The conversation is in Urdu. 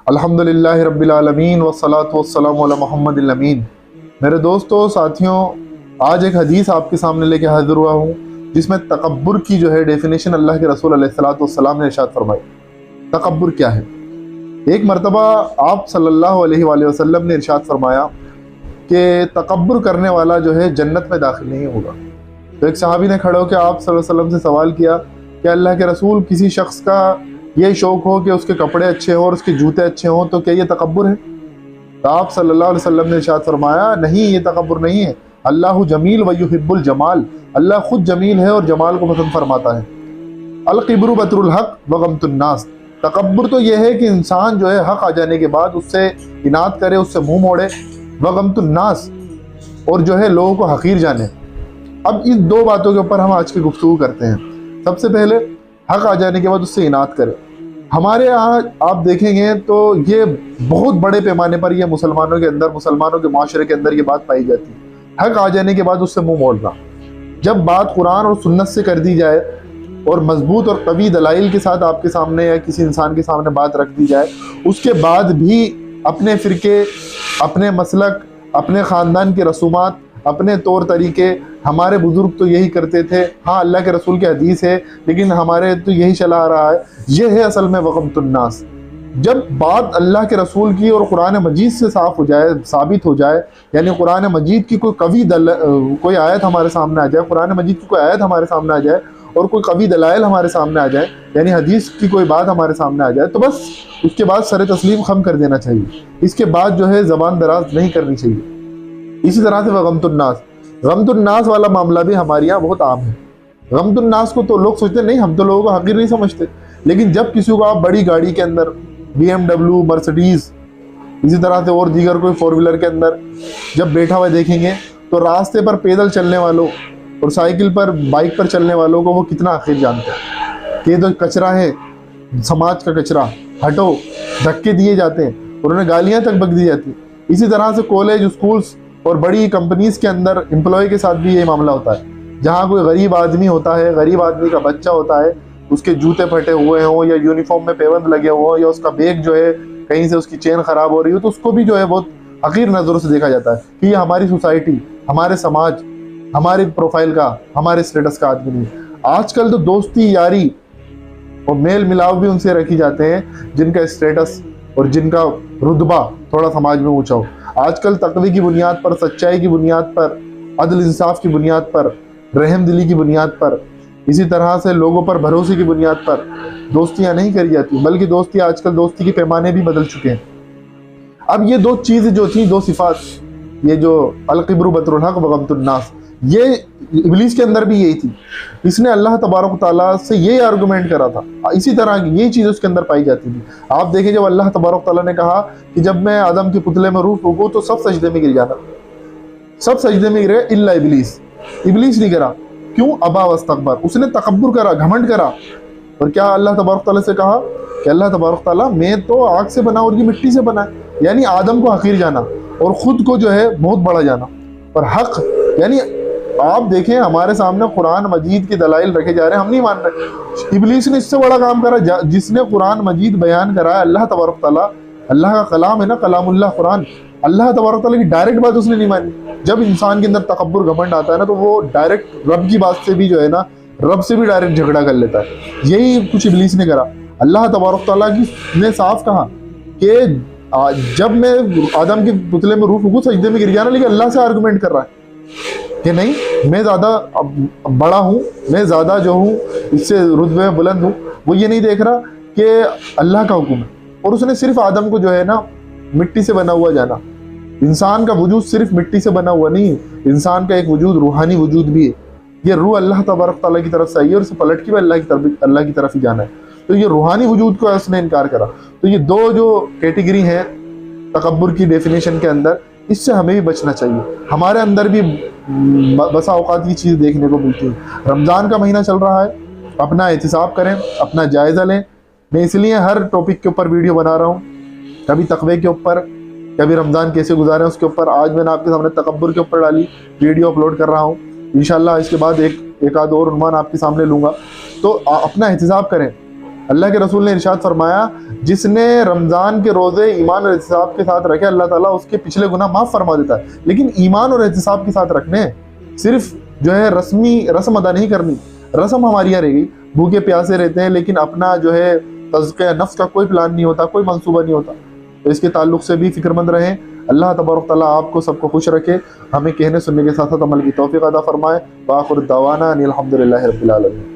الحمدللہ رب العالمین والصلاة والسلام علی محمد الامین۔ میرے دوستو، ساتھیوں، آج ایک حدیث آپ کے سامنے لے کے حاضر ہوا ہوں جس میں تکبر کی جو ہے ڈیفینیشن اللہ کے رسول علیہ السلام نے ارشاد فرمائی۔ تکبر کیا ہے؟ ایک مرتبہ آپ صلی اللہ علیہ وآلہ وسلم نے ارشاد فرمایا کہ تکبر کرنے والا جو ہے جنت میں داخل نہیں ہوگا۔ تو ایک صحابی نے کھڑے ہو کے آپ صلی اللہ علیہ وسلم سے سوال کیا کہ اللہ کے رسول، کسی شخص کا یہ شوق ہو کہ اس کے کپڑے اچھے ہوں اور اس کے جوتے اچھے ہوں تو کیا یہ تکبر ہے؟ تو آپ صلی اللہ علیہ وسلم نے ارشاد فرمایا، نہیں، یہ تکبر نہیں ہے۔ اللہ جمیل ویحب الجمال، اللہ خود جمیل ہے اور جمال کو پسند فرماتا ہے۔ الکبر بطر الحق وغمط الناس، تکبر تو یہ ہے کہ انسان جو ہے حق آ جانے کے بعد اس سے اناد کرے، اس سے منہ موڑے، وغمط الناس، اور جو ہے لوگوں کو حقیر جانے۔ اب اس دو باتوں کے اوپر ہم آج کی گفتگو کرتے ہیں۔ سب سے پہلے حق آ جانے کے بعد اس سے اناد کرے۔ ہمارے یہاں آپ دیکھیں گے تو یہ بہت بڑے پیمانے پر یہ مسلمانوں کے اندر، مسلمانوں کے معاشرے کے اندر یہ بات پائی جاتی ہے، حق آ جانے کے بعد اس سے منہ موڑنا۔ جب بات قرآن اور سنت سے کر دی جائے اور مضبوط اور قوی دلائل کے ساتھ آپ کے سامنے یا کسی انسان کے سامنے بات رکھ دی جائے، اس کے بعد بھی اپنے فرقے، اپنے مسلک، اپنے خاندان کے رسومات، اپنے طور طریقے، ہمارے بزرگ تو یہی کرتے تھے، ہاں اللہ کے رسول کی حدیث ہے لیکن ہمارے تو یہی چلا آ رہا ہے، یہ ہے اصل میں وغمط الناس۔ جب بات اللہ کے رسول کی اور قرآن مجید سے صاف ہو جائے، ثابت ہو جائے، یعنی قرآن مجید کی کوئی آیت ہمارے سامنے آ جائے، قرآن مجید کی کوئی آیت ہمارے سامنے آ جائے اور کوئی قوی دلائل ہمارے سامنے آ جائے، یعنی حدیث کی کوئی بات ہمارے سامنے آ جائے، تو بس اس کے بعد سر تسلیم خم کر دینا چاہیے، اس کے بعد جو ہے زبان دراز نہیں کرنی چاہیے۔ اسی طرح سے وغمط الناس، غمط الناس والا معاملہ بھی ہمارے یہاں بہت عام ہے۔ غمط الناس کو تو لوگ سوچتے نہیں، ہم تو لوگوں کو حقیر نہیں سمجھتے، لیکن جب کسی کو آپ بڑی گاڑی کے اندر، بی ایم ڈبلیو، مرسڈیز، اسی طرح سے اور دیگر کوئی فور ویلر کے اندر جب بیٹھا ہوا دیکھیں گے تو راستے پر پیدل چلنے والوں اور سائیکل پر، بائک پر چلنے والوں کو وہ کتنا حقیر جانتے ہیں کہ یہ تو کچرا ہے، سماج کا کچرا، ہٹو، دھکے دیے جاتے ہیں، انہیں گالیاں تک بک دی جاتی۔ اسی طرح سے کالج، اسکولز اور بڑی کمپنیز کے اندر امپلائی کے ساتھ بھی یہ معاملہ ہوتا ہے۔ جہاں کوئی غریب آدمی ہوتا ہے، غریب آدمی کا بچہ ہوتا ہے، اس کے جوتے پھٹے ہوئے ہوں یا یونیفارم میں پیوند لگے ہوئے ہوں یا اس کا بیگ جو ہے کہیں سے اس کی چین خراب ہو رہی ہو، تو اس کو بھی جو ہے بہت حقیر نظروں سے دیکھا جاتا ہے کہ یہ ہماری سوسائٹی، ہمارے سماج، ہماری پروفائل کا، ہمارے اسٹیٹس کا آدمی نہیں۔ آج کل تو دوستی، یاری اور میل ملاپ بھی ان سے رکھی جاتے ہیں جن کا اسٹیٹس اور جن کا رتبہ تھوڑا سماج میں اونچا ہو۔ آج کل تقوی کی بنیاد پر، سچائی کی بنیاد پر، عدل انصاف کی بنیاد پر، رحم دلی کی بنیاد پر، اسی طرح سے لوگوں پر بھروسے کی بنیاد پر دوستیاں نہیں کری جاتی، بلکہ دوستی، آج کل دوستی کے پیمانے بھی بدل چکے ہیں۔ اب یہ دو چیزیں جو تھیں، دو صفات، یہ جو الکبر بطر الحق وغمط الناس، یہ ابلیس کے اندر بھی یہی تھی۔ اس نے اللہ تبارک و تعالیٰ سے یہی آرگومنٹ کرا تھا، اسی طرح کی یہی چیز اس کے اندر پائی جاتی تھی۔ آپ دیکھیں جب اللہ تبارک و تعالیٰ نے کہا کہ جب میں آدم کے پتلے میں روح پھونکوں تو سب سجدے میں گر جانا، سب سجدے میں گرے الا ابلیس، ابلیس نہیں گرا۔ کیوں؟ ابا واستکبر، اس نے تکبر کرا، گھمنڈ کرا۔ اور کیا اللہ تبارک تعالیٰ سے کہا کہ اللہ تبارک تعالیٰ، میں تو آگ سے بنا اور یہ مٹی سے بنا ہے، یعنی آدم کو حقیر جانا اور خود کو جو ہے بہت بڑا جانا۔ اور حق، یعنی آپ دیکھیں ہمارے سامنے قرآن مجید کے دلائل رکھے جا رہے ہیں، ہم نہیں مان رہے۔ ابلیس نے اس سے بڑا کام کرا، جس نے قرآن مجید بیان کرا ہے، اللہ تبارک تعالیٰ، اللہ کا کلام ہے نا، کلام اللہ قرآن، اللہ تبارک تعالیٰ کی ڈائریکٹ بات اس نے نہیں مانی۔ جب انسان کے اندر تکبر، گھمنڈ آتا ہے نا، تو وہ ڈائریکٹ رب کی بات سے بھی جو ہے نا، رب سے بھی ڈائریکٹ جھگڑا کر لیتا ہے۔ یہی کچھ ابلیس نے کرا۔ اللہ تبارک تعالیٰ نے صاف کہا کہ جب میں آدم کے پتلے میں روح پھونکوں سجدے میں گر جانا، لیکن اللہ سے آرگومنٹ کر رہا ہے کہ نہیں، میں زیادہ بڑا ہوں، میں زیادہ جو ہوں اس سے رتبے میں بلند ہوں۔ وہ یہ نہیں دیکھ رہا کہ اللہ کا حکم ہے، اور اس نے صرف آدم کو جو ہے نا مٹی سے بنا ہوا جانا۔ انسان کا وجود صرف مٹی سے بنا ہوا نہیں، انسان کا ایک وجود روحانی وجود بھی ہے۔ یہ روح اللہ تبارک تعالیٰ کی طرف سے آئی ہے اور اسے پلٹ کے بھی اللہ کی طرف ہی جانا ہے۔ تو یہ روحانی وجود کو اس نے انکار کرا۔ تو یہ دو جو کیٹیگری ہیں تکبر کی ڈیفینیشن کے اندر، اس سے ہمیں بھی بچنا چاہیے۔ ہمارے اندر بھی بسا اوقات کی چیز دیکھنے کو ملتی ہے۔ رمضان کا مہینہ چل رہا ہے، اپنا احتساب کریں، اپنا جائزہ لیں۔ میں اس لیے ہر ٹاپک کے اوپر ویڈیو بنا رہا ہوں، کبھی تقوی کے اوپر، کبھی رمضان کیسے گزاریں اس کے اوپر۔ آج میں نے آپ کے سامنے تکبر کے اوپر ڈالی، ویڈیو اپلوڈ کر رہا ہوں۔ انشاءاللہ اس کے بعد ایک آدھ اور عنوان آپ کے سامنے لوں گا۔ تو اپنا احتساب کریں، اللہ کے رسول نے ارشاد فرمایا جس نے رمضان کے روزے ایمان اور احتساب کے ساتھ رکھے اللہ تعالیٰ اس کے پچھلے گناہ معاف فرما دیتا ہے. لیکن ایمان اور احتساب کے ساتھ رکھنے ہیں, صرف جو ہے رسم ادا نہیں کرنی. رسم ہماری یہاں رہ گئی, بھوکے پیاسے رہتے ہیں لیکن اپنا جو ہے تزکیہ نفس کا کوئی پلان نہیں ہوتا, کوئی منصوبہ نہیں ہوتا. تو اس کے تعلق سے بھی فکر مند رہیں. اللہ تبارک تعالیٰ آپ کو سب کو خوش رکھے, ہمیں کہنے سننے کے ساتھ ساتھ عمل کی توفیق عطا فرمائے. وآخر دعوانا ان الحمد للہ رب العالمین.